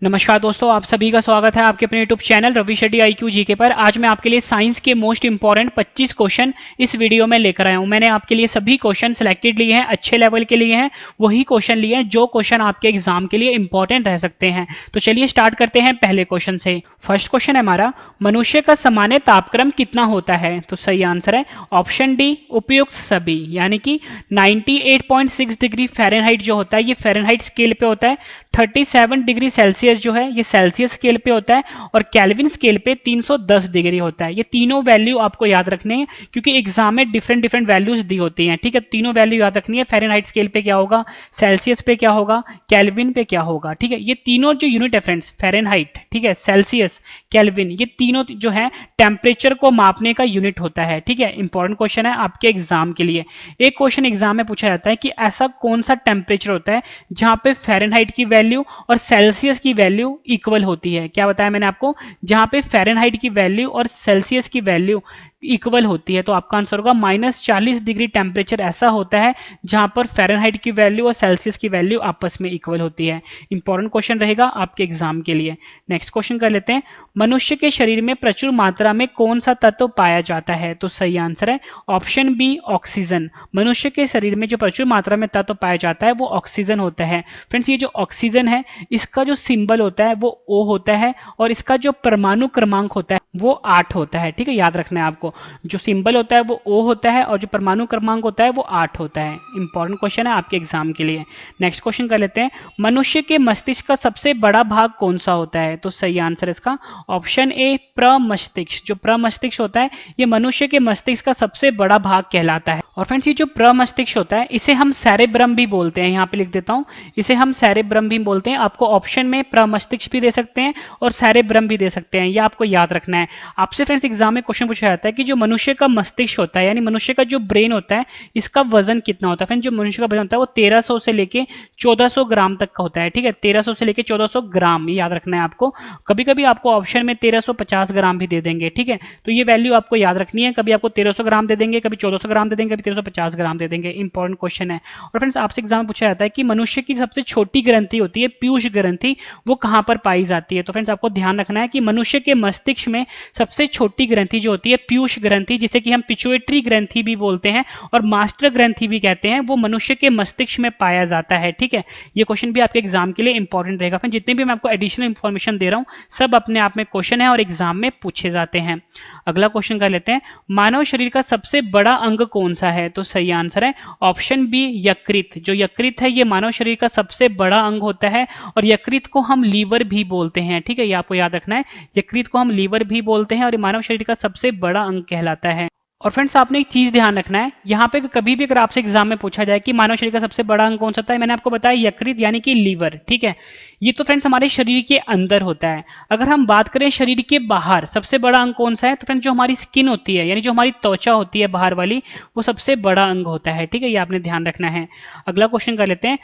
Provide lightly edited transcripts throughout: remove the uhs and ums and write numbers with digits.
नमस्कार दोस्तों, आप सभी का स्वागत है आपके अपने YouTube channel Ravi Shetty IQ GK पर। आज मैं आपके लिए साइंस के मोस्ट इंपॉर्टेंट 25 क्वेश्चन इस वीडियो में लेकर आया हूं। मैंने आपके लिए सभी क्वेश्चन सिलेक्टेड लिए हैं, अच्छे लेवल के लिए हैं, वही क्वेश्चन लिए हैं जो क्वेश्चन आपके एग्जाम के लिए इंपॉर्टेंट रह सकते हैं। तो चलिए स्टार्ट करते हैं पहले क्वेश्चन से। फर्स्ट क्वेश्चन है हमारा, मनुष्य का सामान्य तापक्रम कितना होता है? तो सही आंसर है ऑप्शन डी, उपयुक्त सभी, यानी कि 98.6 डिग्री फ़ारेनहाइट जो होता है ये फ़ारेनहाइट स्केल पे होता है। 37 डिग्री सेल्सियस जो है ये सेल्सियस स्केल पे होता है और केल्विन स्केल पे 310 डिग्री होता है। ये तीनों वैल्यू आपको याद रखने हैं क्योंकि एग्जाम में डिफरेंट डिफरेंट वैल्यूज दी होती हैं। ठीक है, तीनों वैल्यू याद रखनी है। फ़ारेनहाइट स्केल पे क्या होगा, सेल्सियस पे क्या होगा, केल्विन पे क्या होगा। ठीक है, ये तीनों जो यूनिट है फ्रेंड्स, फ़ारेनहाइट, ठीक है, सेल्सियस, केल्विन, ये तीनों जो है टेम्परेचर को मापने का यूनिट होता है। ठीक है, इंपॉर्टेंट क्वेश्चन है आपके एग्जाम के लिए। एक क्वेश्चन एग्जाम में पूछा जाता है कि ऐसा कौन सा टेम्परेचर होता है जहां पे फ़ारेनहाइट की वैल्यू और सेल्सियस की वैल्यू इक्वल होती है। क्या बताया मैंने आपको, जहां पे फ़ारेनहाइट की वैल्यू और सेल्सियस की वैल्यू इक्वल होती है। तो आपका आंसर होगा -40 डिग्री टेम्परेचर ऐसा होता है जहां पर फ़ारेनहाइट की वैल्यू और सेल्सियस की वैल्यू आपस में इक्वल होती है। इंपॉर्टेंट क्वेश्चन रहेगा आपके एग्जाम के लिए। नेक्स्ट क्वेश्चन कर लेते हैं, मनुष्य के शरीर में प्रचुर मात्रा में कौन सा तत्व पाया जाता है? तो सही आंसर है ऑप्शन बी, ऑक्सीजन। मनुष्य के शरीर में जो प्रचुर मात्रा में तत्व पाया जाता है वो ऑक्सीजन होता है। फ्रेंड्स, ये जो ऑक्सीजन है इसका जो सिंबल होता है वो O होता है और इसका जो परमाणु क्रमांक होता है वो 8 होता है। ठीक है, याद रखना है आपको, जो सिंबल होता है वो O होता है और जो परमाणु क्रमांक होता है वो 8 होता है। इंपॉर्टेंट क्वेश्चन है आपके एग्जाम के लिए। नेक्स्ट क्वेश्चन कर लेते हैं, मनुष्य के मस्तिष्क का सबसे बड़ा भाग कौन सा होता है? तो सही आंसर इसका ऑप्शन ए, प्रमस्तिष्क। जो प्रमस्तिष्क होता है ये मनुष्य के मस्तिष्क का सबसे बड़ा भाग कहलाता है। और फ्रेंड्स, ये जो प्रमस्तिष्क होता है इसे हम सेरेब्रम भी बोलते हैं। यहाँ पे लिख देता हूं, इसे हम सेरेब्रम भी बोलते हैं। आपको ऑप्शन में प्रमस्तिष्क भी दे सकते हैं और सेरेब्रम भी दे सकते हैं, ये आपको याद रखना है। आपसे फ्रेंड्स एग्जाम में क्वेश्चन पूछा जाता है कि जो मनुष्य का मस्तिष्क होता है यानी मनुष्य का जो ब्रेन होता है इसका वजन कितना होता है? फ्रेंड्स, जो मनुष्य का वजन होता है वो 1300 से लेके 1400 ग्राम तक का होता है। ठीक है, 1300 से लेके 1400 ग्राम, ये याद रखना है आपको। कभी कभी आपको ऑप्शन में 1350 ग्राम भी दे देंगे। ठीक है, तो ये वैल्यू आपको याद रखनी है। कभी आपको 1300 ग्राम दे देंगे, कभी 1400 ग्राम दे देंगे, कभी 1350 ग्राम दे देंगे। इंपॉर्टेंट क्वेश्चन है। और फ्रेंड्स, आपसे एग्जाम में पूछा जाता है कि मनुष्य की सबसे छोटी ग्रंथि होती है पीयूष ग्रंथि, वो कहां पर पाई जाती है? तो फ्रेंड्स, आपको ध्यान रखना है कि मनुष्य के मस्तिष्क में सबसे छोटी ग्रंथि जो होती है पीयूष ग्रंथि, जिसे कि हम पिट्यूटरी ग्रंथि भी बोलते हैं और मास्टर ग्रंथि भी कहते हैं, वो मनुष्य के मस्तिष्क में पाया जाता है। ठीक है, ये क्वेश्चन भी आपके एग्जाम के लिए इंपॉर्टेंट रहेगा। फिर जितने भी मैं आपको एडिशनल इंफॉर्मेशन दे रहा हूं सब अपने आप में क्वेश्चन है और एग्जाम में पूछे जाते हैं। अगला क्वेश्चन कर लेते हैं, मानव शरीर का सबसे बड़ा अंग कौन सा है? तो सही आंसर है ऑप्शन बी, यकृत। जो यकृत है ये मानव शरीर का सबसे बड़ा अंग होता है और यकृत को हम लीवर भी बोलते हैं। ठीक है, ये आपको याद रखना है, यकृत को हम लीवर भी बोलते हैं और मानव शरीर का सबसे बड़ा अंग कहलाता है। और फ्रेंड्स, आपने एक चीज ध्यान रखना है, यहाँ पे कभी भी अगर आपसे एग्जाम में पूछा जाए कि मानव शरीर का सबसे बड़ा अंग कौन सा होता है, मैंने आपको बताया यकृत यानी कि लीवर। ठीक है, ये तो फ्रेंड्स हमारे शरीर के अंदर होता है। अगर हम बात करें शरीर के बाहर सबसे बड़ा अंग कौन सा है, तो फ्रेंड्स जो हमारी स्किन होती है यानी जो हमारी त्वचा होती है बाहर वाली, वो सबसे बड़ा अंग होता है। ठीक है, ये आपने ध्यान रखना है। अगला क्वेश्चन कर लेते हैं,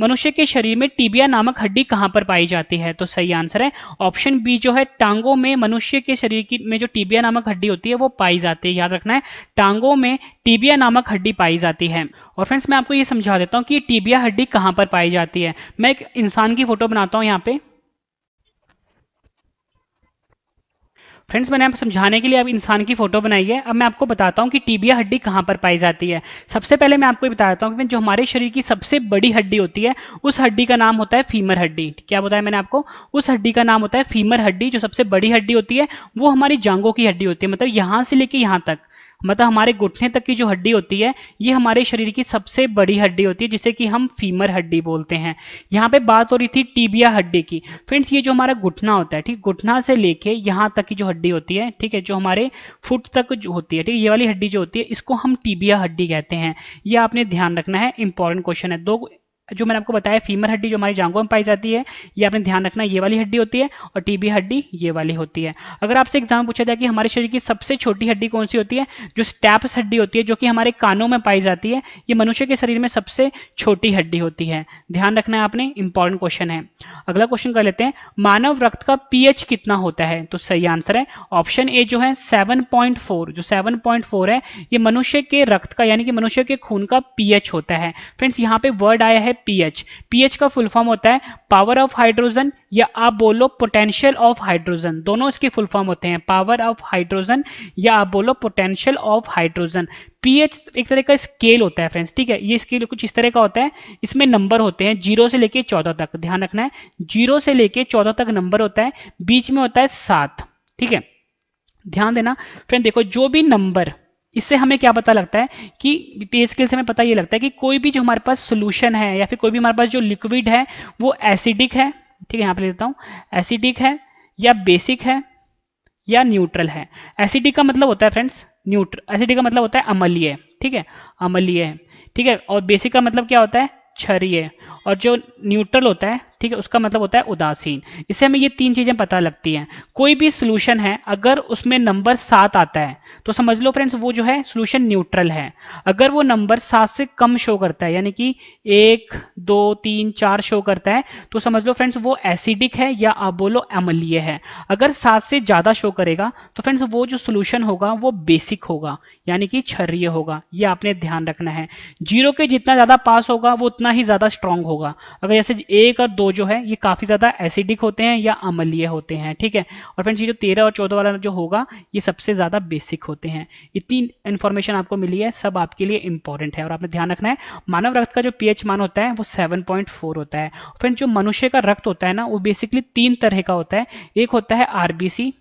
मनुष्य के शरीर में टिबिया नामक हड्डी कहां पर पाई जाती है? तो सही आंसर है ऑप्शन बी, जो है टांगों में मनुष्य के शरीर में जो टिबिया नामक हड्डी होती है वो पाई जाती है। याद रखना है, टांगों में टिबिया नामक हड्डी पाई जाती है। और फ्रेंड्स, मैं आपको ये समझा देता हूं कि ये टिबिया हड्डी कहां पर पाई जाती है। मैं एक इंसान की फोटो बनाता हूं यहाँ पे। फ्रेंड्स, मैंने आपको समझाने के लिए अब इंसान की फोटो बनाई है। अब मैं आपको बताता हूं कि टिबिया हड्डी कहां पर पाई जाती है। सबसे पहले मैं आपको ये बताता हूं कि जो हमारे शरीर की सबसे बड़ी हड्डी होती है उस हड्डी का नाम होता है फीमर हड्डी। क्या बताया मैंने आपको, उस हड्डी का नाम होता है फीमर हड्डी। जो सबसे बड़ी हड्डी होती है वो हमारी जांघों की हड्डी होती है, मतलब यहां से लेके यहां तक, मतलब हमारे घुटने तक की जो हड्डी होती है ये हमारे शरीर की सबसे बड़ी हड्डी होती है, जिसे कि हम फीमर हड्डी बोलते हैं। यहाँ पे बात हो रही थी टिबिया हड्डी की। फ्रेंड्स, ये जो हमारा घुटना होता है, ठीक, घुटना से लेके यहाँ तक की जो हड्डी होती है, ठीक है, जो हमारे फुट तक जो होती है, ठीक, ये वाली हड्डी जो होती है इसको हम टिबिया हड्डी कहते हैं। ये आपने ध्यान रखना है, इंपॉर्टेंट क्वेश्चन है। दो जो मैंने आपको बताया, फीमर हड्डी जो हमारी जांघों में पाई जाती है ये आपने ध्यान रखना, ये वाली हड्डी होती है, और टिबिया हड्डी ये वाली होती है। अगर आपसे एग्जाम में पूछा जाए कि हमारे शरीर की सबसे छोटी हड्डी कौन सी होती है, जो स्टैप्स हड्डी होती है जो कि हमारे कानों में पाई जाती है, ये मनुष्य के शरीर में सबसे छोटी हड्डी होती है। ध्यान रखना है आपने, इंपॉर्टेंट क्वेश्चन है। अगला क्वेश्चन कर लेते हैं, मानव रक्त का पीएच कितना होता है? तो सही आंसर है ऑप्शन ए, जो है 7.4। जो 7.4 है ये मनुष्य के रक्त का यानी कि मनुष्य के खून का पीएच होता है। फ्रेंड्स, यहाँ पे वर्ड आया है पीएच। पीएच का फुल फॉर्म होता है पावर ऑफ हाइड्रोजन या आप बोलो पोटेंशियल ऑफ हाइड्रोजन, दोनों इसके फुल फॉर्म होते हैं, पावर ऑफ हाइड्रोजन या आप बोलो पोटेंशियल ऑफ हाइड्रोजन। पीएच एक तरह का स्केल होता है फ्रेंड्स, ठीक है, ये स्केल कुछ इस तरह का होता है, इसमें नंबर होते हैं 0 से लेके 14 तक, ध्यान रखना है 0 से लेके 14 तक नंबर होता है, बीच में होता है 7, ठीक है, ध्यान देना फ्रेंड। देखो जो भी नंबर, इससे हमें क्या पता लगता है कि पीएच स्केल से हमें पता ये लगता है कि कोई भी जो हमारे पास सोल्यूशन है या फिर कोई भी हमारे पास जो लिक्विड है वो एसिडिक है, ठीक है, यहां पे लिख देता हूं, एसिडिक है या बेसिक है या न्यूट्रल है। एसिडिक का मतलब होता है फ्रेंड्स न्यूट्रल, एसिडिक का मतलब होता है अम्लीय, ठीक है, अम्लीय है, ठीक है, और बेसिक का मतलब क्या होता है क्षारीय, और जो न्यूट्रल होता है, ठीक है, उसका मतलब होता है उदासीन। इससे हमें ये 3 चीजें पता लगती हैं। कोई भी सोल्यूशन है अगर उसमें नंबर 7 आता है तो समझ लो फ्रेंड्स वो जो है सोल्यूशन न्यूट्रल है। अगर वो नंबर 7 से कम शो करता है यानी कि 1 2 3 4 शो करता है तो समझ लो फ्रेंड्स वो एसिडिक है या आप बोलो अम्लीय है। अगर 7 से ज्यादा शो करेगा तो फ्रेंड्स वो जो सोल्यूशन होगा वो बेसिक होगा यानी कि क्षारीय होगा, ये आपने ध्यान रखना है। 0 के जितना ज्यादा पास होगा वो उतना ही ज्यादा स्ट्रांग होगा। अगर जैसे 1 और 2 जो है ये काफी ज्यादा एसिडिक होते हैं या अम्लीय होते हैं, ठीक है, और फ्रेंड्स ये जो 13 और 14 वाला जो होगा ये सबसे ज्यादा बेसिक होते हैं। इतनी इंफॉर्मेशन आपको मिली है, सब आपके लिए इंपॉर्टेंट है और आपने ध्यान रखना है। मानव रक्त का जो पीएच मान होता है वो 7.4 होता है। फ्रेंड्स जो मनुष्य का रक्त होता है ना वो बेसिकली 3 तरह का होता है, एक होता है आरबीसी,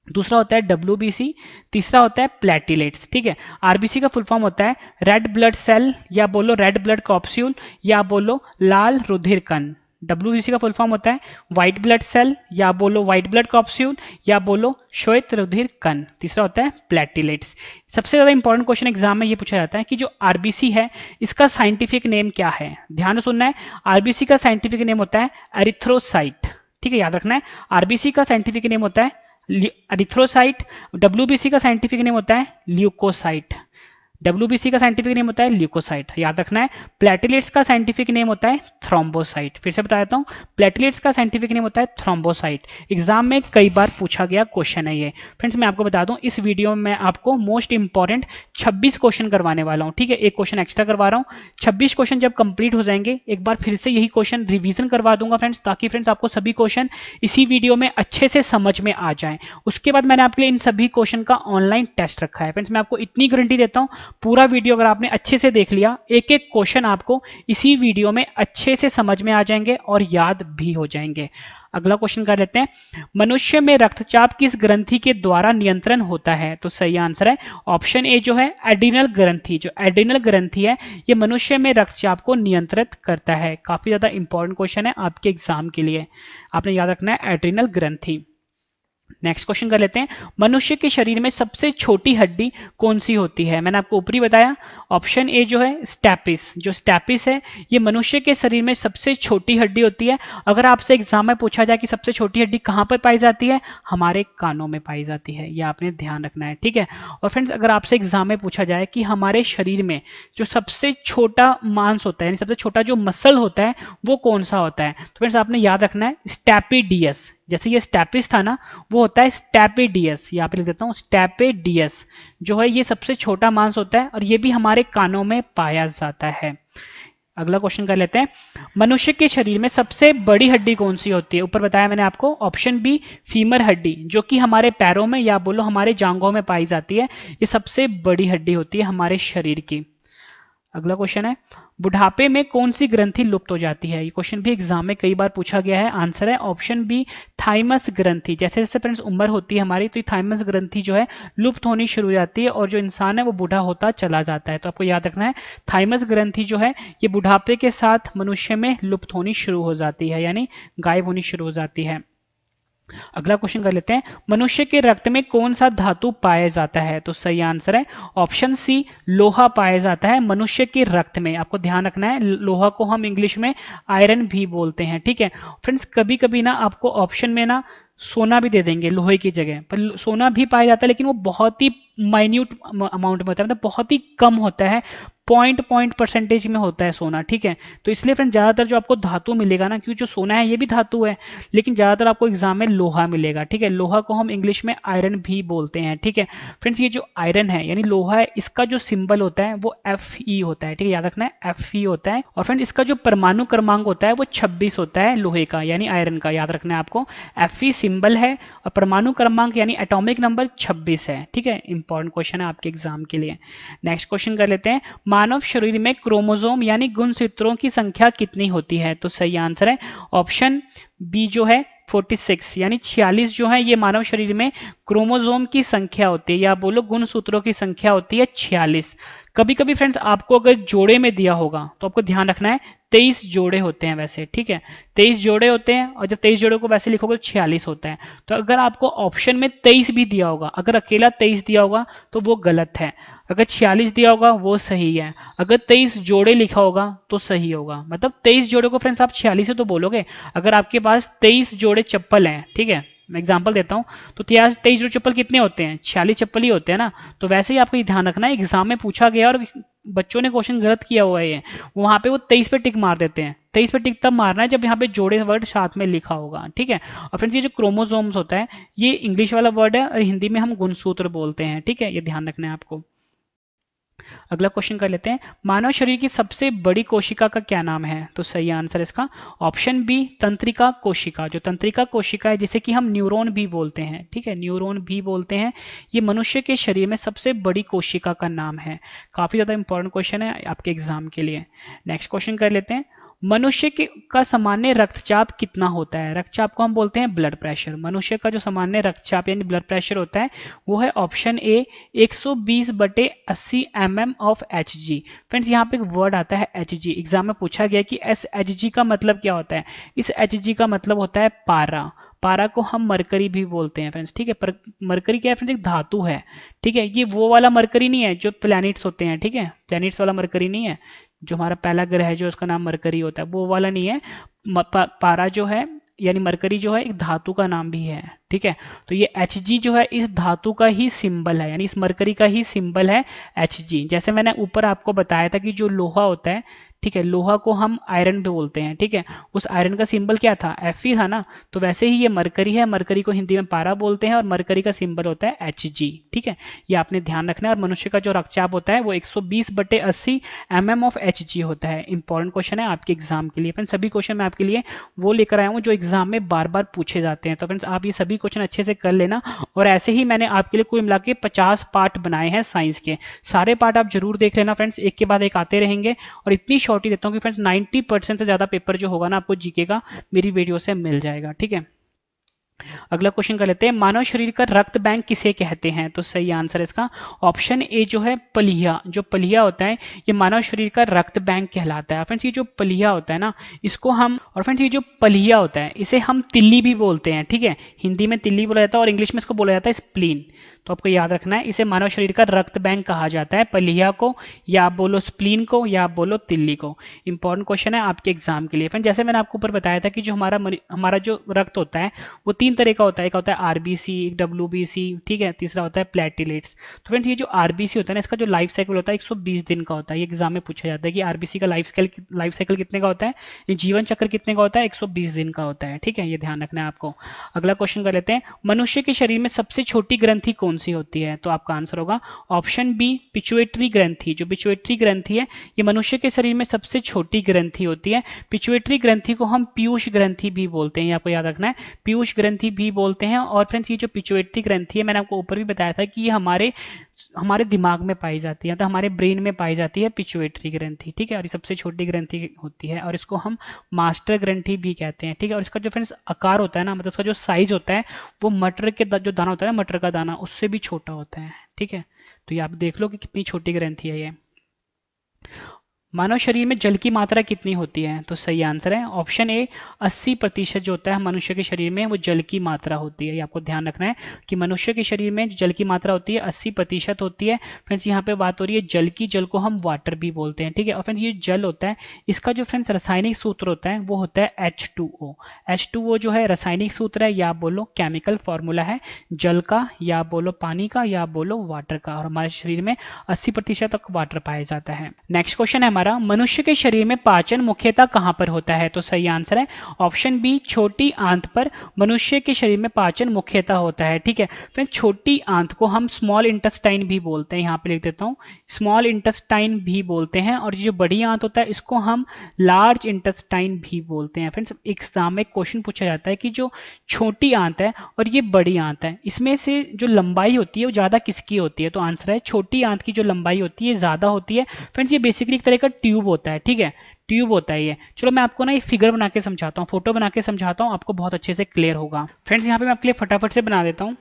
दूसरा होता है डब्ल्यूबीसी, तीसरा होता है प्लेटिलेट्स, ठीक है। आरबीसी का फुल फॉर्म होता है रेड ब्लड सेल या बोलो रेड ब्लड कॉप्स्यूल या बोलो लाल रुधिर कण। डब्ल्यूबीसी का फुल फॉर्म होता है व्हाइट ब्लड सेल या बोलो व्हाइट ब्लड कॉप्स्यूल या बोलो श्वेत रुधिर कण। तीसरा होता है प्लेटिलेट्स। सबसे ज्यादा इंपॉर्टेंट क्वेश्चन एग्जाम में ये पूछा जाता है कि जो आरबीसी है इसका साइंटिफिक नेम क्या है। ध्यान से सुनना है, आरबीसी का साइंटिफिक नेम होता है एरिथ्रोसाइट, ठीक है, याद रखना है। आरबीसी का साइंटिफिक नेम होता है एरिथ्रोसाइट, डब्ल्यूबीसी का साइंटिफिक नेम होता है ल्यूकोसाइट, डब्ल्यूबीसी का साइंटिफिक नेम होता है ल्यूकोसाइट, याद रखना है। प्लेटिलेट्स का साइंटिफिक नेम होता है थ्रोम्बोसाइट, फिर से बता देता हूं, प्लेटिलेट्स का साइंटिफिक नेम होता है थ्रोम्बोसाइट। एग्जाम में कई बार पूछा गया क्वेश्चन है ये। फ्रेंड्स मैं आपको बता दूं इस वीडियो में मैं आपको मोस्ट इंपॉर्टेंट 26 क्वेश्चन करवाने वाला हूं, ठीक है, एक क्वेश्चन एक्स्ट्रा करवा रहा हूं। 26 क्वेश्चन जब कंप्लीट हो जाएंगे एक बार फिर से यही क्वेश्चन रिवीजन करवा दूंगा फ्रेंड्स, ताकि फ्रेंड्स आपको सभी क्वेश्चन इसी वीडियो में अच्छे से समझ में आ जाए। उसके बाद मैंने आपके लिए इन सभी क्वेश्चन का ऑनलाइन टेस्ट रखा है। फ्रेंड्स मैं आपको इतनी गारंटी देता हूं पूरा वीडियो अगर आपने अच्छे से देख लिया एक एक क्वेश्चन आपको इसी वीडियो में अच्छे से समझ में आ जाएंगे और याद भी हो जाएंगे। अगला क्वेश्चन कर लेते हैं, मनुष्य में रक्तचाप किस ग्रंथि के द्वारा नियंत्रण होता है। तो सही आंसर है ऑप्शन ए जो है एड्रिनल ग्रंथि। जो एड्रिनल ग्रंथि है ये मनुष्य में रक्तचाप को नियंत्रित करता है। काफी ज्यादा इंपॉर्टेंट क्वेश्चन है आपके एग्जाम के लिए, आपने याद रखना है एड्रिनल ग्रंथि। नेक्स्ट क्वेश्चन कर लेते हैं, मनुष्य के शरीर में सबसे छोटी हड्डी कौन सी होती है। मैंने आपको ऊपरी बताया ऑप्शन ए जो है स्टैपिस। जो स्टैपिस है ये मनुष्य के शरीर में सबसे छोटी हड्डी होती है। अगर आपसे एग्जाम में पूछा जाए कि सबसे छोटी हड्डी कहां पर पाई जाती है, हमारे कानों में पाई जाती है, यह आपने ध्यान रखना है, ठीक है। और फ्रेंड्स अगर आपसे एग्जाम में पूछा जाए कि हमारे शरीर में जो सबसे छोटा मांस होता है यानी सबसे छोटा जो मसल होता है वो कौन सा होता है, तो फ्रेंड्स आपने याद रखना है स्टैपिडियस। जैसे ये स्टैपिस था ना वो होता है स्टैपिडियस, यहाँ पे लिख देता हूं स्टैपिडियस जो है ये सबसे छोटा मांस होता है और ये भी हमारे कानों में पाया जाता है। अगला क्वेश्चन कर लेते हैं, मनुष्य के शरीर में सबसे बड़ी हड्डी कौन सी होती है। ऊपर बताया मैंने आपको ऑप्शन बी फीमर हड्डी जो कि हमारे पैरों में या बोलो हमारे जांघों में पाई जाती है, ये सबसे बड़ी हड्डी होती है हमारे शरीर की। अगला क्वेश्चन है, बुढ़ापे में कौन सी ग्रंथि लुप्त हो जाती है। ये क्वेश्चन भी एग्जाम में कई बार पूछा गया है। आंसर है ऑप्शन बी थाइमस ग्रंथि। जैसे जैसे फ्रेंड्स उम्र होती है हमारी तो ये थाइमस ग्रंथि जो है लुप्त होनी शुरू हो जाती है और जो इंसान है वो बूढ़ा होता चला जाता है। तो आपको याद रखना है थाइमस ग्रंथि जो है ये बुढ़ापे के साथ मनुष्य में लुप्त होनी शुरू हो जाती है यानी गायब होनी शुरू हो जाती है। अगला क्वेश्चन कर लेते हैं, मनुष्य के रक्त में कौन सा धातु पाया जाता है। तो सही आंसर है ऑप्शन सी लोहा पाया जाता है मनुष्य के रक्त में। आपको ध्यान रखना है लोहा को हम इंग्लिश में आयरन भी बोलते हैं, ठीक है। फ्रेंड्स कभी कभी ना आपको ऑप्शन में ना सोना भी दे देंगे लोहे की जगह पर, सोना भी पाया जाता है लेकिन वो बहुत ही माइन्यूट अमाउंट में होता है, मतलब बहुत ही कम होता है, पॉइंट परसेंटेज में होता है सोना, ठीक है। तो इसलिए फ्रेंड ज़्यादातर जो आपको धातु मिलेगा ना, क्योंकि जो सोना है ये भी धातु है, लेकिन ज़्यादातर आपको एग्जाम में लोहा मिलेगा, ठीक है। लोहा को हम इंग्लिश में आयरन भी बोलते हैं, ठीक है। फ्रेंड्स ये जो आयरन है यानी लोहा है, इसका जो सिंबल होता है वो Fe होता है, ठीक है, याद रखना है Fe होता है। और फ्रेंड इसका जो परमाणु क्रमांक होता है वो 26 होता है लोहे का यानी आयरन का, याद रखना है आपको। Fe सिंबल है और परमाणु क्रमांक यानी एटॉमिक नंबर 26 है, ठीक है। इंपॉर्टेंट क्वेश्चन है आपके एग्जाम के लिए। नेक्स्ट क्वेश्चन कर लेते हैं, मानव शरीर में क्रोमोसोम यानी गुणसूत्रों की संख्या कितनी होती है? तो सही आंसर है ऑप्शन बी जो है 46 यानी 46 जो है ये मानव शरीर में क्रोमोसोम की संख्या होती है, या बोलो गुणसूत्रों की संख्या होती है 46। कभी कभी फ्रेंड्स आपको अगर जोड़े में दिया होगा तो आपको ध्यान रखना है 23 जोड़े होते हैं वैसे, ठीक है, 23 जोड़े होते हैं, और जब 23 जोड़े को वैसे लिखोगे तो 46 होता है। तो अगर आपको ऑप्शन में 23 भी दिया होगा, अगर अकेला 23 दिया होगा तो वो गलत है, अगर 46 दिया होगा वो सही है, अगर 23 जोड़े लिखा होगा तो सही होगा। मतलब 23 जोड़े को फ्रेंड्स आप 46 ही तो बोलोगे। अगर आपके पास 23 जोड़े चप्पल हैं, ठीक है, मैं एग्जांपल देता हूं, तो 23 जोड़े चप्पल कितने होते हैं? 46 चप्पल ही होते हैं ना। तो वैसे ही आपको ये ध्यान रखना है, एग्जाम में पूछा गया और बच्चों ने क्वेश्चन गलत किया हुआ है, वहां पे वो 23 पे टिक मार देते हैं। 23 पे टिक तब मारना है जब यहाँ पे जोड़े वर्ड साथ में लिखा होगा, ठीक है। और फ्रेंड्स ये जो क्रोमोसोम्स होता है ये इंग्लिश वाला वर्ड है और हिंदी में हम गुणसूत्र बोलते हैं, ठीक है, ये ध्यान रखना है आपको। अगला क्वेश्चन कर लेते हैं, मानव शरीर की सबसे बड़ी कोशिका का क्या नाम है? तो सही आंसर इसका ऑप्शन बी तंत्रिका कोशिका। जो तंत्रिका कोशिका है जिसे कि हम न्यूरॉन भी बोलते हैं, ठीक है, न्यूरॉन भी बोलते हैं, ये मनुष्य के शरीर में सबसे बड़ी कोशिका का नाम है। काफी ज्यादा इंपॉर्टेंट क्वेश्चन है आपके एग्जाम के लिए। नेक्स्ट क्वेश्चन कर लेते हैं, मनुष्य का सामान्य रक्तचाप कितना होता है? रक्तचाप को हम बोलते हैं ब्लड प्रेशर। मनुष्य का जो सामान्य रक्तचाप यानी ब्लड प्रेशर होता है वो है option A 120/80 mm of Hg। Friends यहाँ पे एक वर्ड आता है Hg, एग्जाम में पूछा गया कि इस Hg का मतलब क्या होता है? इस Hg का मतलब होता है पारा। पारा को हम मरकरी भी बोलते हैं फ्रेंड्स, ठीक है। पर मरकरी क्या है फ्रेंड्स? एक धातु है, ठीक है। ये वो वाला मरकरी नहीं है जो प्लैनेट्स होते हैं, ठीक है, प्लैनेट्स वाला मरकरी नहीं है। जो हमारा पहला ग्रह है जो उसका नाम मरकरी होता है वो वाला नहीं है। पारा जो है यानी मरकरी जो है एक धातु का नाम भी है, ठीक है। तो ये Hg जो है इस धातु का ही सिंबल है, यानी इस मरकरी का ही सिंबल है Hg। जैसे मैंने ऊपर आपको बताया था कि जो लोहा होता है, ठीक है, लोहा को हम आयरन भी बोलते हैं, ठीक है, उस आयरन का सिंबल क्या था? Fe था ना। तो वैसे ही ये मरकरी है, मरकरी को हिंदी में पारा बोलते हैं और मरकरी का सिंबल होता है Hg, ठीक है, ये आपने ध्यान रखना है। और मनुष्य का जो रक्तचाप होता है वो 120/80 mm ऑफ Hg होता है। इंपॉर्टेंट क्वेश्चन है आपके एग्जाम के लिए। फ्रेंड्स सभी क्वेश्चन मैं आपके लिए वो लेकर आया हूँ जो एग्जाम में बार बार पूछे जाते हैं। तो फ्रेंड्स आप ये सभी क्वेश्चन अच्छे से कर लेना। और ऐसे ही मैंने आपके लिए कुल मिला के 50 पार्ट बनाए हैं साइंस के, सारे पार्ट आप जरूर देख लेना फ्रेंड्स, एक के बाद एक आते रहेंगे। और इतनी शॉर्ट ही देता हूँ कि फ्रेंड्स 90% से ज्यादा पेपर जो होगा ना आपको जीके का मेरी वीडियो से मिल जाएगा, ठीक है। अगला क्वेश्चन कर लेते हैं, मानव शरीर का रक्त बैंक किसे कहते हैं? तो सही आंसर इसका ऑप्शन ए जो है पलिया। जो पलिया होता है ये मानव शरीर का रक्त बैंक कहलाता है। फ्रेंड्स ये जो पलिया होता है ना इसको हम, और फ्रेंड्स ये जो पलिया होता है इसे हम तिल्ली भी बोलते हैं, ठीक है, हिंदी में तिल्ली बोला जाता है और इंग्लिश में इसको बोला जाता है स्प्लीन। तो आपको याद रखना है इसे मानव शरीर का रक्त बैंक कहा जाता है, पलिया को, या आप बोलो स्प्लीन को, या आप बोलो तिल्ली को। इंपॉर्टेंट क्वेश्चन है आपके एग्जाम के लिए। फ्रेंड जैसे मैंने आपको ऊपर बताया था कि जो हमारा जो रक्त होता है वो 3 तरह का होता है, एक होता है आरबीसी, एक डब्ल्यूबीसी, ठीक है, तीसरा होता है प्लेटिलेट्स। तो फ्रेंड्स ये जो आरबीसी होता है ना इसका जो लाइफ साइकिल होता है 120 दिन का होता है। ये एग्जाम में पूछा जाता है कि आरबीसी का लाइफ साइकिल कितने का होता है, ये जीवन चक्र कितने का होता है? 120 दिन का होता है, ठीक है, ये ध्यान रखना है आपको। अगला क्वेश्चन कर लेते हैं, मनुष्य के शरीर में सबसे छोटी ग्रंथि कौन सी होती है? तो आपका आंसर होगा ऑप्शन बी पिट्यूटरी ग्रंथि। जो पिट्यूटरी ग्रंथि है ये मनुष्य के शरीर में सबसे छोटी ग्रंथि होती है। पिट्यूटरी ग्रंथि को हम पीयूष ग्रंथि भी बोलते हैं, आपको याद रखना है, पीयूष ग्रंथि भी बोलते हैं। और फ्रेंड्स ये जो पिट्यूटरी ग्रंथि है मैंने आपको ऊपर भी बताया था कि ये हमारे दिमाग में पाई जाती है, तो हमारे ब्रेन में पाई जाती है पिट्यूटरी ग्रंथि, ठीक है, और ये सबसे छोटी ग्रंथि होती है और इसको हम मास्टर ग्रंथि भी कहते हैं, ठीक है। और इसका जो फ्रेंड्स आकार होता है ना, मतलब इसका जो साइज होता है वो मटर के जो दाना होता है ना, मटर का दाना, उससे भी छोटा होता है, ठीक है। तो ये आप देख लो कि कितनी छोटी ग्रंथि है ये। मानव शरीर में जल की मात्रा कितनी होती है? तो सही आंसर है ऑप्शन ए 80% जो होता है मनुष्य के शरीर में वो जल की मात्रा होती है। ये आपको ध्यान रखना है कि मनुष्य के शरीर में जल की मात्रा होती है 80% होती है। फ्रेंड्स यहाँ पे बात हो रही है जल की, जल को हम वाटर भी बोलते हैं, ठीक है। और फ्रेंड्स ये जल होता है, इसका जो फ्रेंड्स रासायनिक सूत्र होता है वो होता है H2O। H2O जो है रासायनिक सूत्र है, या आप बोलो केमिकल फॉर्मूला है जल का, या आप बोलो पानी का, या आप बोलो वाटर का। और हमारे शरीर में 80% तक वाटर पाया जाता है। नेक्स्ट क्वेश्चन है हमारा, मनुष्य के शरीर में पाचन मुख्यतः कहां पर होता है? तो सही आंसर है ऑप्शन बी छोटी आंत पर मनुष्य के शरीर में पाचन मुख्यतः होता है, ठीक है। फिर छोटी आंत को हम स्मॉल इंटेस्टाइन भी बोलते हैं, यहां पे लिख देता हूं स्मॉल इंटेस्टाइन भी बोलते हैं। और जो बड़ी आंत होता है इसको हम लार्ज इंटेस्टाइन भी बोलते हैं। फ्रेंड्स एग्जाम में क्वेश्चन पूछा जाता है कि जो छोटी आंत है और ये बड़ी आंत है, इसमें से जो लंबाई होती है वो ज्यादा किसकी होती है? तो आंसर है छोटी आंत की जो लंबाई होती है ज्यादा होती है। फ्रेंड्स ये बेसिकली एक तरह का ट्यूब होता है, ठीक है, ट्यूब होता है ये। चलो मैं आपको ना ये फिगर बना के समझाता हूँ, फोटो बना के समझाता हूँ, आपको बहुत अच्छे से क्लियर होगा। फ्रेंड्स यहाँ पे मैं आपके लिए फटाफट से बना देता हूँ।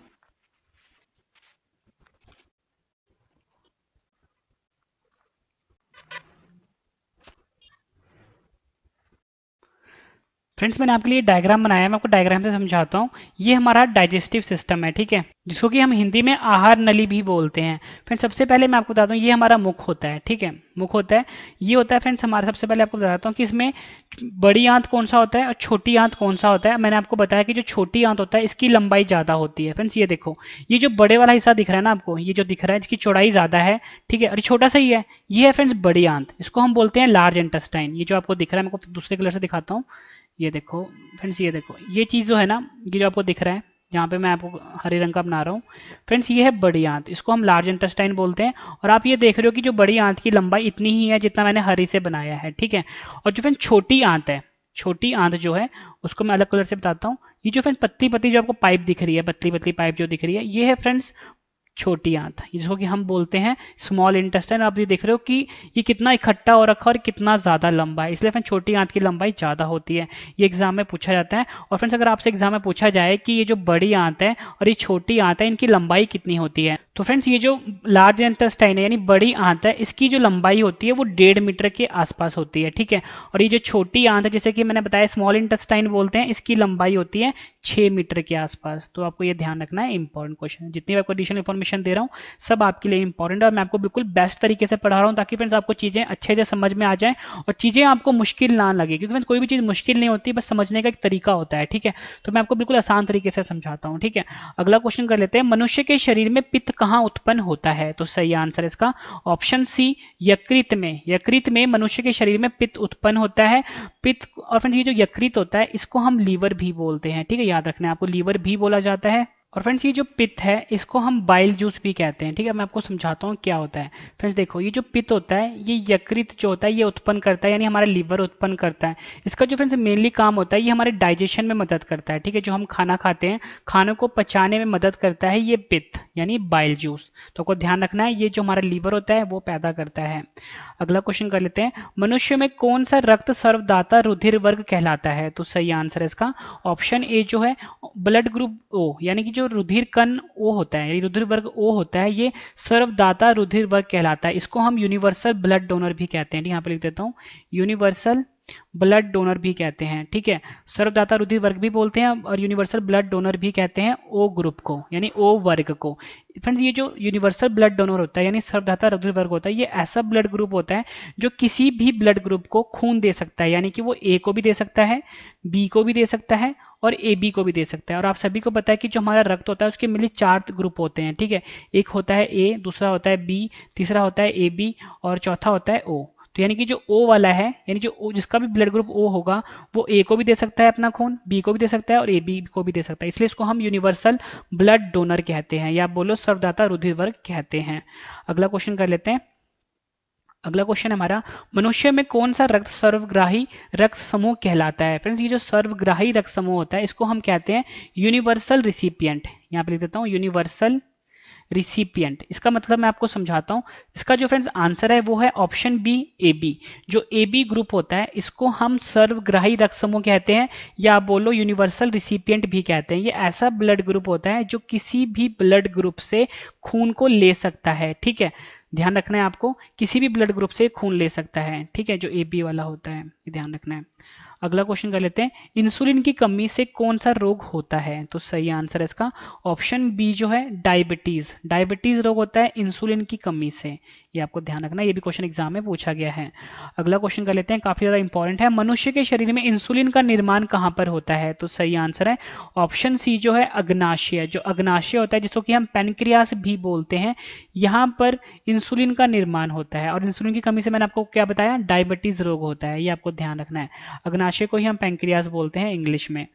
फ्रेंड्स मैंने आपके लिए डायग्राम बनाया है, मैं आपको डायग्राम से समझाता हूँ। ये हमारा डाइजेस्टिव सिस्टम है, ठीक है, जिसको कि हम हिंदी में आहार नली भी बोलते हैं। फ्रेंड्स सबसे पहले मैं आपको बताता हूँ ये हमारा मुख होता है, ठीक है, मुख होता है, ये होता है फ्रेंड्स हमारा। सबसे पहले आपको बताता हूँ कि इसमें बड़ी आंत कौन सा होता है और छोटी आंत कौन सा होता है। मैंने आपको बताया कि जो छोटी आंत होता है इसकी लंबाई ज्यादा होती है। फ्रेंड्स ये देखो, ये जो बड़े वाला हिस्सा दिख रहा है ना आपको, ये जो दिख रहा है इसकी चौड़ाई ज्यादा है, ठीक है, और छोटा सा ही है, ये है फ्रेंड्स बड़ी आंत, इसको हम बोलते हैं लार्ज इंटेस्टाइन। ये जो आपको दिख रहा है, मैं आपको दूसरे कलर से दिखाता हूँ, ये देखो फ्रेंड्स, ये देखो ये चीज़ जो है ना, ये जो आपको दिख रहा है जहाँ पे मैं आपको हरे रंग का बना रहा हूँ, फ्रेंड्स ये है बड़ी आंत, इसको हम लार्ज इंटेस्टाइन बोलते हैं। और आप ये देख रहे हो कि जो बड़ी आंत की लंबाई इतनी ही है जितना मैंने हरी से बनाया है, ठीक है। और जो फ्रेंड्स छोटी आंत है, छोटी आंत जो है उसको मैं अलग कलर से बताता हूँ। ये जो फ्रेंड्स पतली पतली जो आपको पाइप दिख रही है, पतली पतली पाइप जो दिख रही है, ये है फ्रेंड्स छोटी आंत, जिसको कि हम बोलते हैं स्मॉल इंटेस्टाइन। आप ये देख रहे हो कि ये कितना इकट्ठा हो रखा है और कितना ज्यादा लंबा है, इसलिए फ्रेंड्स छोटी आंत की लंबाई ज्यादा होती है। ये एग्जाम में पूछा जाता है। और फ्रेंड्स अगर आपसे एग्जाम में पूछा जाए कि ये जो बड़ी आंत है और ये छोटी आंत है, इनकी लंबाई कितनी होती है, तो फ्रेंड्स ये जो लार्ज इंटेस्टाइन है यानी बड़ी आंत है, इसकी जो लंबाई होती है वो 1.5 मीटर के आसपास होती है, ठीक है। और ये जो छोटी आंत है, जैसे कि मैंने बताया स्मॉल इंटेस्टाइन बोलते हैं, इसकी लंबाई होती है 6 मीटर के आसपास। तो आपको ये ध्यान रखना है, इंपॉर्टेंट क्वेश्चन है। जितनी आपको एडिशनल इन्फॉर्मेशन दे रहा हूँ सब आपके लिए इंपॉर्टेंट है, और मैं आपको बिल्कुल बेस्ट तरीके से पढ़ा रहा हूँ ताकि फ्रेंड्स आपको चीजें अच्छे से समझ में आ जाए और चीजें आपको मुश्किल ना लगे, क्योंकि फ्रेंड्स कोई भी चीज मुश्किल नहीं होती, बस समझने का एक तरीका होता है, ठीक है। तो मैं आपको बिल्कुल आसान तरीके से समझाता हूँ, ठीक है। अगला क्वेश्चन कर लेते हैं, मनुष्य के शरीर में पित्त कहाँ उत्पन्न होता है? तो सही आंसर इसका ऑप्शन सी यकृत में। यकृत में मनुष्य के शरीर में पित्त उत्पन्न होता है। पित्त, और फ्रेंड्स ये जो यकृत होता है इसको हम लीवर भी बोलते हैं, ठीक है, याद रखना है आपको, लीवर भी बोला जाता है। और फ्रेंड्स ये जो पित्त है इसको हम बाइल जूस भी कहते हैं, ठीक है। मैं आपको समझाता हूँ क्या होता है। फ्रेंड्स देखो, ये जो पित्त होता है ये यकृत जो होता है ये उत्पन्न करता है, यानी हमारा लीवर उत्पन्न करता है। इसका जो फ्रेंड्स मेनली काम होता है ये हमारे डाइजेशन में मदद करता है, ठीक है। जो हम खाना खाते हैं, खानों को पचाने में मदद करता है ये पित्त यानी बाइल जूस। तो आपको ध्यान रखना है, ये जो हमारा लीवर होता है वो पैदा करता है। अगला क्वेश्चन कर लेते हैं, मनुष्य में कौन सा रक्त सर्वदाता रुधिर वर्ग कहलाता है? तो सही आंसर है इसका ऑप्शन ए जो है ब्लड ग्रुप ओ, यानी कि जो रुधिर कण ओ होता है, रुधिर वर्ग ओ होता है, ये सर्वदाता रुधिर वर्ग कहलाता है। इसको हम यूनिवर्सल ब्लड डोनर भी कहते हैं, यहाँ पे लिख देता हूँ, यूनिवर्सल ब्लड डोनर भी कहते हैं, ठीक है। सर्वदाता रुधिर वर्ग भी बोलते हैं और यूनिवर्सल ब्लड डोनर भी कहते हैं ओ ग्रुप को, यानी ओ वर्ग को। फ्रेंड्स ये जो यूनिवर्सल ब्लड डोनर होता है यानी सर्वदाता रुधिर वर्ग होता है, ये ऐसा ब्लड ग्रुप होता है जो किसी भी ब्लड ग्रुप को खून दे सकता है, यानी कि वो ए को भी दे सकता है, बी को भी दे सकता है और ए बी को भी दे सकता है। और आप सभी को पता है कि जो हमारा रक्त होता है उसके मिली 4 ग्रुप होते हैं, ठीक है। एक होता है ए, दूसरा होता है बी, तीसरा होता है ए बी और चौथा होता है ओ। तो यानी कि जो O वाला है, यानी जो O जिसका भी ब्लड ग्रुप O होगा वो A को भी दे सकता है अपना खून, B को भी दे सकता है और AB को भी दे सकता है, इसलिए इसको हम यूनिवर्सल ब्लड डोनर कहते हैं, या बोलो सर्वदाता रुधिर वर्ग कहते हैं। अगला क्वेश्चन कर लेते हैं। अगला क्वेश्चन है हमारा, मनुष्य में कौन सा रक्त सर्वग्राही रक्त समूह कहलाता है? फ्रेंड्स ये जो सर्वग्राही रक्त समूह होता है इसको हम कहते हैं यूनिवर्सल रिसिपिएंट। यहाँ पे लिख देता हूँ यूनिवर्सल रिसिपिएंट। इसका मतलब मैं आपको समझाता हूं। इसका जो फ्रेंड्स आंसर है वो है ऑप्शन बी ए बी। जो ए बी ग्रुप होता है इसको हम सर्वग्राही रक्त समूह कहते हैं, या बोलो यूनिवर्सल रिसिपिएंट भी कहते हैं। ये ऐसा ब्लड ग्रुप होता है जो किसी भी ब्लड ग्रुप से खून को ले सकता है, ठीक है। ध्यान रखना है आपको, किसी भी ब्लड ग्रुप से खून ले सकता है, ठीक है, जो AB वाला होता है, ये ध्यान रखना है। अगला क्वेश्चन कर लेते हैं, इंसुलिन की कमी से कौन सा रोग होता है? तो सही आंसर है इसका ऑप्शन बी जो है डायबिटीज। डायबिटीज रोग होता है इंसुलिन की कमी से, ये आपको ध्यान रखना है, ये भी क्वेश्चन एग्जाम में पूछा गया है। अगला क्वेश्चन कर लेते हैं, काफी ज्यादा इंपॉर्टेंट है, मनुष्य के शरीर में इंसुलिन का निर्माण कहां पर होता है? तो सही आंसर है ऑप्शन सी जो है अग्नाशय। जो अग्नाशय होता है जिसको कि हम पेनक्रियास भी बोलते हैं, यहां पर इंसुलिन का निर्माण होता है। और इंसुलिन की कमी से मैंने आपको क्या बताया, डायबिटीज रोग होता है, ये आपको ध्यान रखना है। अग्नाशय को ही हम पैंक्रियास बोलते हैं इंग्लिश में।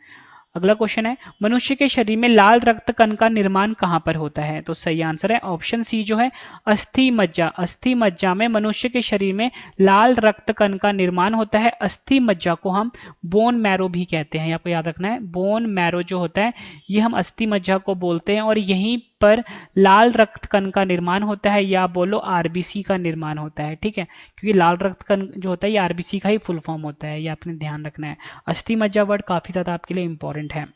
अगला क्वेश्चन है, मनुष्य के शरीर में लाल रक्त कण का निर्माण कहां पर होता है? तो सही आंसर है ऑप्शन सी जो है अस्थि मज्जा। अस्थि मज्जा में मनुष्य के शरीर में लाल रक्त कण का निर्माण होता है। अस्थि मज्जा को हम बोन मैरो भी कहते हैं, आपको याद रखना है, बोन मैरो जो होता है ये हम अस्थि मज्जा को बोलते हैं, और यहीं पर लाल रक्त कण का निर्माण होता है, या बोलो आरबीसी का निर्माण होता है, ठीक है, क्योंकि लाल रक्त कण जो होता है ये आरबीसी का ही फुल फॉर्म होता है, ये आपने ध्यान रखना है। अस्थि मज्जा वर्ड काफी ज्यादा आपके लिए इंपॉर्टेंट है।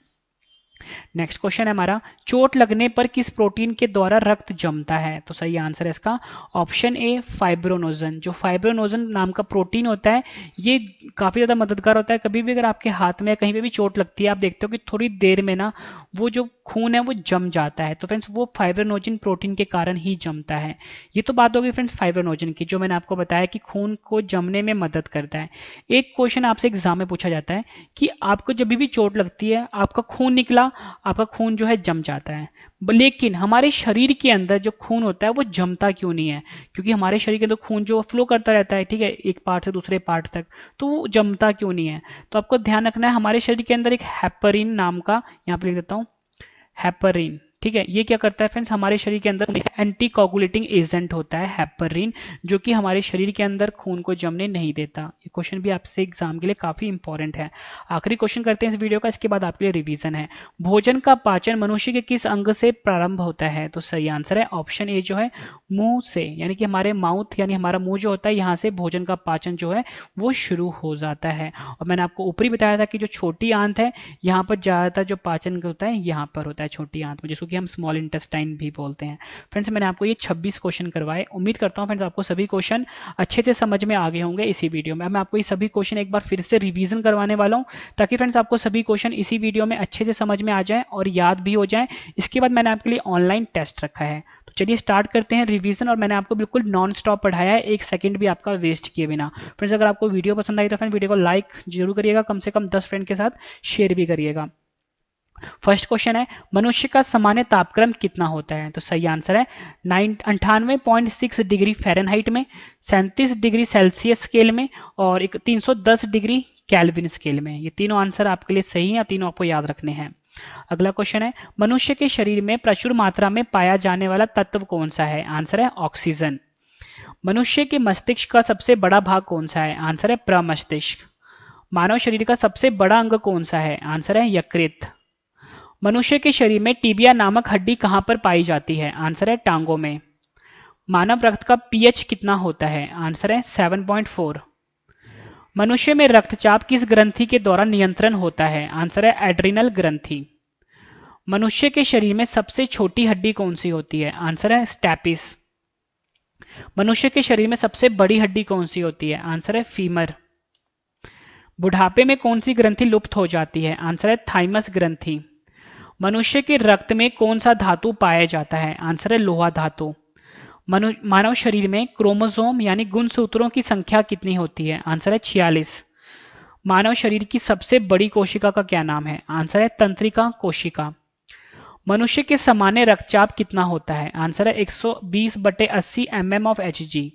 नेक्स्ट क्वेश्चन है हमारा, चोट लगने पर किस प्रोटीन के द्वारा रक्त जमता है? तो सही आंसर है इसका ऑप्शन ए फाइब्रोनोजन। जो फाइब्रोनोजन नाम का प्रोटीन होता है ये काफी ज्यादा मददगार होता है। कभी भी अगर आपके हाथ में या कहीं पे भी चोट लगती है, आप देखते हो कि थोड़ी देर में ना वो जो खून है वो जम जाता है, तो फ्रेंड्स वो फाइब्रोनोजन प्रोटीन के कारण ही जमता है। ये तो बात होगी फ्रेंड्स फाइब्रोनोजन की, जो मैंने आपको बताया कि खून को जमने में मदद करता है। एक क्वेश्चन आपसे एग्जाम में पूछा जाता है कि आपको जब भी चोट लगती है, आपका खून निकला, आपका खून जो है जम जाता है, लेकिन हमारे शरीर के अंदर जो खून होता है वो जमता क्यों नहीं है? क्योंकि हमारे शरीर के अंदर खून जो फ्लो करता रहता है, ठीक है, एक पार्ट से दूसरे पार्ट तक, तो वो जमता क्यों नहीं है? तो आपको ध्यान रखना है, हमारे शरीर के अंदर एक हेपरिन नाम का, यहां पर लिख देता हूं, हेपरिन, ठीक है, ये क्या करता है फ्रेंड्स, हमारे शरीर के अंदर एंटी कोगुलेटिंग एजेंट होता है हेपरिन, जो कि हमारे शरीर के अंदर खून को जमने नहीं देता। ये क्वेश्चन भी आपसे एग्जाम के लिए काफी इंपॉर्टेंट है। आखिरी क्वेश्चन करते हैं इस वीडियो का, इसके बाद आपके लिए रिवीजन है। भोजन का पाचन मनुष्य के किस अंग से प्रारंभ होता है? तो सही आंसर है ऑप्शन ए जो है मुंह से, यानी कि हमारे माउथ यानी हमारा मुंह जो होता है, यहाँ से भोजन का पाचन जो है वो शुरू हो जाता है। और मैंने आपको ऊपरी बताया था कि जो छोटी आंत है, यहाँ पर ज्यादातर जो पाचन होता है यहाँ पर होता है, छोटी आंत में, जिसको कि हम स्मॉल इंटेस्टाइन भी बोलते हैं। फ्रेंड्स मैंने आपको ये 26 क्वेश्चन करवाए, उम्मीद करता हूं फ्रेंड्स आपको सभी क्वेश्चन अच्छे से समझ में आ गए होंगे इसी वीडियो में। मैं आपको ये सभी क्वेश्चन एक बार फिर से रिवीजन करवाने वाला हूं, ताकि फ्रेंड्स आपको सभी क्वेश्चन इसी वीडियो में अच्छे से समझ में आ जाए और याद भी हो जाए। इसके बाद मैंने आपके लिए ऑनलाइन टेस्ट रखा है, तो चलिए स्टार्ट करते हैं रिवीजन। और मैंने आपको बिल्कुल नॉन स्टॉप पढ़ाया है, एक सेकंड भी आपका वेस्ट किए बिना। फ्रेंड्स अगर आपको वीडियो पसंद आई तो फ्रेंड्स वीडियो को लाइक जरूर करिएगा, कम से कम 10 फ्रेंड के साथ शेयर भी करिएगा। फर्स्ट क्वेश्चन है, मनुष्य का सामान्य तापक्रम कितना होता है? तो सही आंसर है 98.6 डिग्री फ़ारेनहाइट में, 37 डिग्री सेल्सियस स्केल में, और 310 डिग्री केल्विन स्केल में। ये तीनों आंसर आपके लिए सही है, तीनों आपको याद रखने हैं। अगला क्वेश्चन है, मनुष्य के शरीर में प्रचुर मात्रा में पाया जाने वाला तत्व कौन सा है? आंसर है ऑक्सीजन। मनुष्य के मस्तिष्क का सबसे बड़ा भाग कौन सा है? आंसर है प्रमस्तिष्क। मानव शरीर का सबसे बड़ा अंग कौन सा है? आंसर है यकृत। मनुष्य के शरीर में टिबिया नामक हड्डी कहां पर पाई जाती है? आंसर है टांगों में। मानव रक्त का पीएच कितना होता है? आंसर है 7.4। मनुष्य में रक्तचाप किस ग्रंथि के द्वारा नियंत्रण होता है? आंसर है एड्रिनल ग्रंथि। मनुष्य के शरीर में सबसे छोटी हड्डी कौन सी होती है? आंसर है स्टैपिस। मनुष्य के शरीर में सबसे बड़ी हड्डी कौन सी होती है? आंसर है फीमर। बुढ़ापे में कौन सी ग्रंथि लुप्त हो जाती है? आंसर है थाइमस ग्रंथि। मनुष्य के रक्त में कौन सा धातु पाया जाता है? आंसर है लोहा धातु। मानव शरीर में क्रोमोसोम यानी गुणसूत्रों की संख्या कितनी होती है? आंसर है 46। मानव शरीर की सबसे बड़ी कोशिका का क्या नाम है? आंसर है तंत्रिका कोशिका। मनुष्य के सामान्य रक्तचाप कितना होता है? आंसर है 120/80 mm of Hg।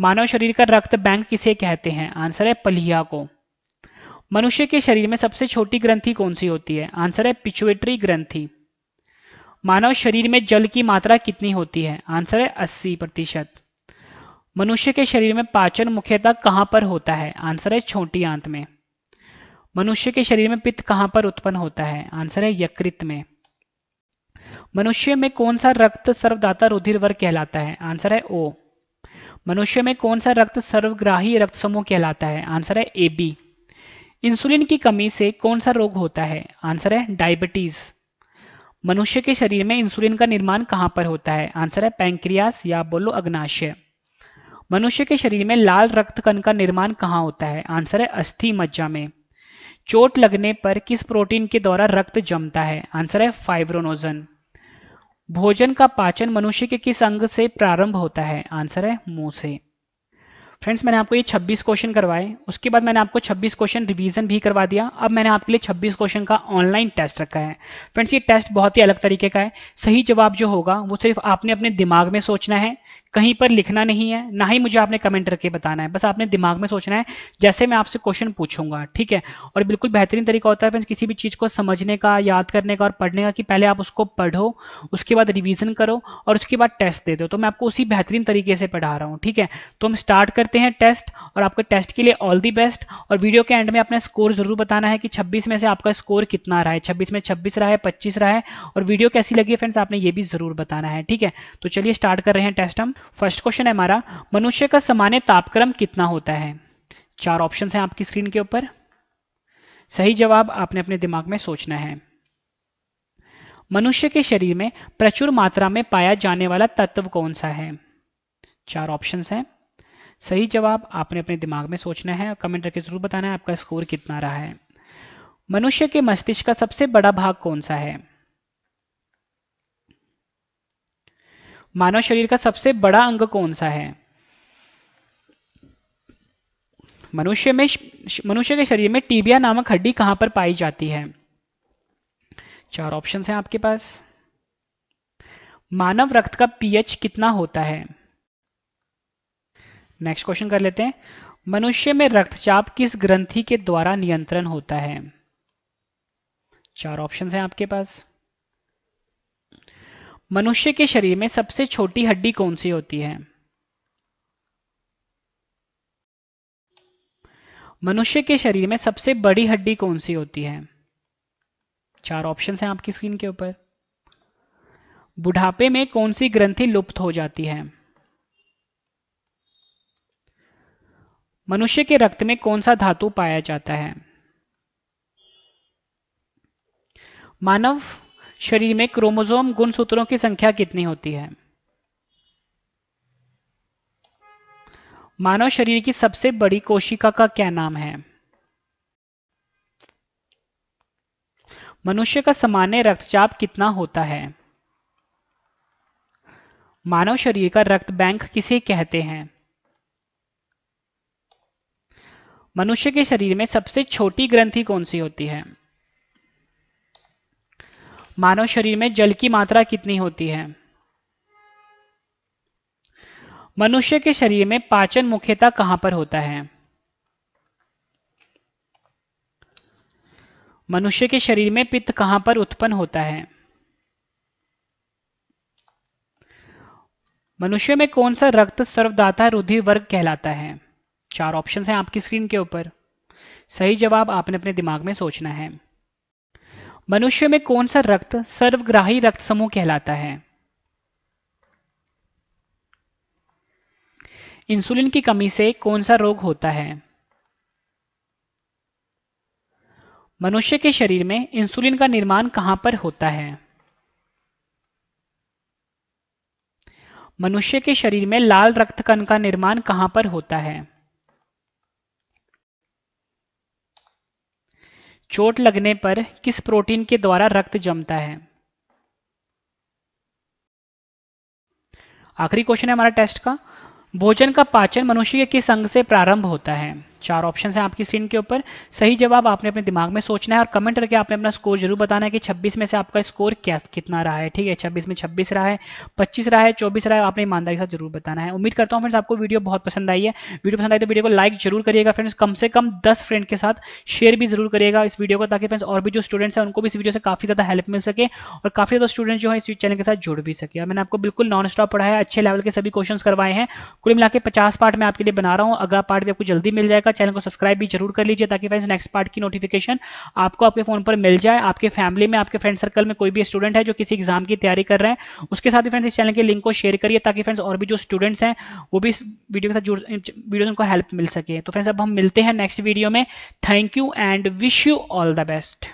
मानव शरीर का रक्त बैंक किसे कहते हैं? आंसर है पलिया को। मनुष्य के शरीर में सबसे छोटी ग्रंथि कौन सी होती है? आंसर है पिट्यूटरी ग्रंथि। मानव शरीर में जल की मात्रा कितनी होती है? आंसर है 80%। मनुष्य के शरीर में पाचन मुख्यतः कहां पर होता है? आंसर है छोटी आंत में। मनुष्य के शरीर में पित्त कहां पर उत्पन्न होता है? आंसर है यकृत में। मनुष्य में कौन सा रक्त सर्वदाता रुधिर वर्ग कहलाता है? आंसर है ओ। मनुष्य में कौन सा रक्त सर्वग्राही रक्त समूह कहलाता है? आंसर है AB। इंसुलिन की कमी से कौन सा रोग होता है? आंसर है डायबिटीज। मनुष्य के शरीर में इंसुलिन का निर्माण कहां पर होता है? आंसर है पैंक्रियास या बोलो अग्नाशय। मनुष्य के शरीर में लाल रक्त कण का निर्माण कहां होता है? आंसर है अस्थि मज्जा में। चोट लगने पर किस प्रोटीन के द्वारा रक्त जमता है? आंसर है फाइब्रोनोजन। भोजन का पाचन मनुष्य के किस अंग से प्रारंभ होता है? आंसर है मुंह से। फ्रेंड्स, मैंने आपको ये 26 क्वेश्चन करवाए, उसके बाद मैंने आपको 26 क्वेश्चन रिवीजन भी करवा दिया। अब मैंने आपके लिए 26 क्वेश्चन का ऑनलाइन टेस्ट रखा है। फ्रेंड्स, ये टेस्ट बहुत ही अलग तरीके का है। सही जवाब जो होगा वो सिर्फ आपने अपने दिमाग में सोचना है, कहीं पर लिखना नहीं है, ना ही मुझे आपने कमेंट करके बताना है, बस आपने दिमाग में सोचना है जैसे मैं आपसे क्वेश्चन पूछूंगा, ठीक है। और बिल्कुल बेहतरीन तरीका होता है फ्रेंड्स किसी भी चीज को समझने का, याद करने का और पढ़ने का, कि पहले आप उसको पढ़ो, उसके बाद रिवीजन करो और उसके बाद टेस्ट दे दो। तो मैं आपको उसी बेहतरीन तरीके से पढ़ा रहा हूँ, ठीक है। तो हम स्टार्ट करते हैं टेस्ट, और आपके टेस्ट के लिए ऑल दी बेस्ट। और वीडियो के एंड में अपना स्कोर जरूर बताना है कि 26 में से आपका स्कोर कितना रहा है, 26 में 26 रहा है, 25 रहा है, और वीडियो कैसी लगी है फ्रेंड्स आपने ये भी जरूर बताना है, ठीक है। तो चलिए स्टार्ट कर रहे हैं टेस्ट हम। फर्स्ट क्वेश्चन है हमारा, मनुष्य का सामान्य तापक्रम कितना होता है? 4 ऑप्शन हैं आपकी स्क्रीन के ऊपर। सही जवाब आपने अपने दिमाग में सोचना है। मनुष्य के शरीर में प्रचुर मात्रा में पाया जाने वाला तत्व कौन सा है? 4 ऑप्शंस हैं। सही जवाब आपने अपने दिमाग में सोचना है और कमेंट करके जरूर बताना है आपका स्कोर कितना रहा है। मनुष्य के मस्तिष्क का सबसे बड़ा भाग कौन सा है? मानव शरीर का सबसे बड़ा अंग कौन सा है? मनुष्य के शरीर में टीबिया नामक हड्डी कहां पर पाई जाती है? 4 ऑप्शंस हैं आपके पास। मानव रक्त का पीएच कितना होता है? नेक्स्ट क्वेश्चन कर लेते हैं। मनुष्य में रक्तचाप किस ग्रंथि के द्वारा नियंत्रण होता है? 4 ऑप्शंस हैं आपके पास। मनुष्य के शरीर में सबसे छोटी हड्डी कौन सी होती है? मनुष्य के शरीर में सबसे बड़ी हड्डी कौन सी होती है? 4 ऑप्शंस हैं आपकी स्क्रीन के ऊपर। बुढ़ापे में कौन सी ग्रंथि लुप्त हो जाती है? मनुष्य के रक्त में कौन सा धातु पाया जाता है? मानव शरीर में क्रोमोसोम गुणसूत्रों की संख्या कितनी होती है? मानव शरीर की सबसे बड़ी कोशिका का क्या नाम है? मनुष्य का सामान्य रक्तचाप कितना होता है? मानव शरीर का रक्त बैंक किसे कहते हैं? मनुष्य के शरीर में सबसे छोटी ग्रंथि कौन सी होती है? मानव शरीर में जल की मात्रा कितनी होती है? मनुष्य के शरीर में पाचन मुख्यतः कहां पर होता है? मनुष्य के शरीर में पित्त कहां पर उत्पन्न होता है? मनुष्य में कौन सा रक्त सर्वदाता रुधिर वर्ग कहलाता है? 4 ऑप्शंस हैं आपकी स्क्रीन के ऊपर। सही जवाब आपने अपने दिमाग में सोचना है। मनुष्य में कौन सा रक्त सर्वग्राही रक्त समूह कहलाता है? इंसुलिन की कमी से कौन सा रोग होता है? मनुष्य के शरीर में इंसुलिन का निर्माण कहां पर होता है? मनुष्य के शरीर में लाल रक्त कण का निर्माण कहां पर होता है? चोट लगने पर किस प्रोटीन के द्वारा रक्त जमता है? आखिरी क्वेश्चन है हमारा टेस्ट का। भोजन का पाचन मनुष्य के किस अंग से प्रारंभ होता है? 4 ऑप्शन हैं आपकी स्क्रीन के ऊपर। सही जवाब आपने अपने दिमाग में सोचना है और कमेंट करके आपने अपना स्कोर जरूर बताना है कि 26 में से आपका स्कोर कितना रहा है, ठीक है। 26 में 26 रहा है, 25 रहा है, 24 रहा है, आपने ईमानदारी के साथ जरूर बताना है। उम्मीद करता हूँ फ्रेंड्स आपको वीडियो बहुत पसंद आई है। वीडियो पसंद आई तो वीडियो को लाइक जरूर करिएगा फ्रेंड्स, कम से कम 10 फ्रेंड के साथ शेयर भी जरूर करिएगा इस वीडियो को, ताकि फ्रेंड्स और भी जो स्टूडेंट्स हैं उनको भी इस वीडियो से काफी ज्यादा हेल्प मिल सके और काफी ज्यादा स्टूडेंट जो है इस चैनल के साथ जुड़ भी सके। और मैंने आपको बिल्कुल नॉन स्टॉप पढ़ाया, अच्छे लेवल के सभी क्वेश्चन करवाए हैं। कुल मिला के 50 पार्ट मैं आपके लिए बना रहा हूँ। अगला पार्ट भी आपको जल्दी मिल जाएगा। चैनल को सब्सक्राइब भी जरूर कर लीजिए ताकि फ्रेंड्स नेक्स्ट पार्ट की नोटिफिकेशन आपको आपके फोन पर मिल जाए। आपके फैमिली में, आपके फ्रेंड सर्कल में कोई भी स्टूडेंट है जो किसी एग्जाम की तैयारी कर रहे हैं, उसके साथ भी फ्रेंड्स इस चैनल के लिंक को शेयर करिए ताकि फ्रेंड्स और भी जो स्टूडेंट्स हैं वो भी इस वीडियो के साथ वीडियो उनको हेल्प मिल सके। तो फ्रेंड्स अब हम मिलते हैं नेक्स्ट वीडियो में। Thank you and wish you all the best.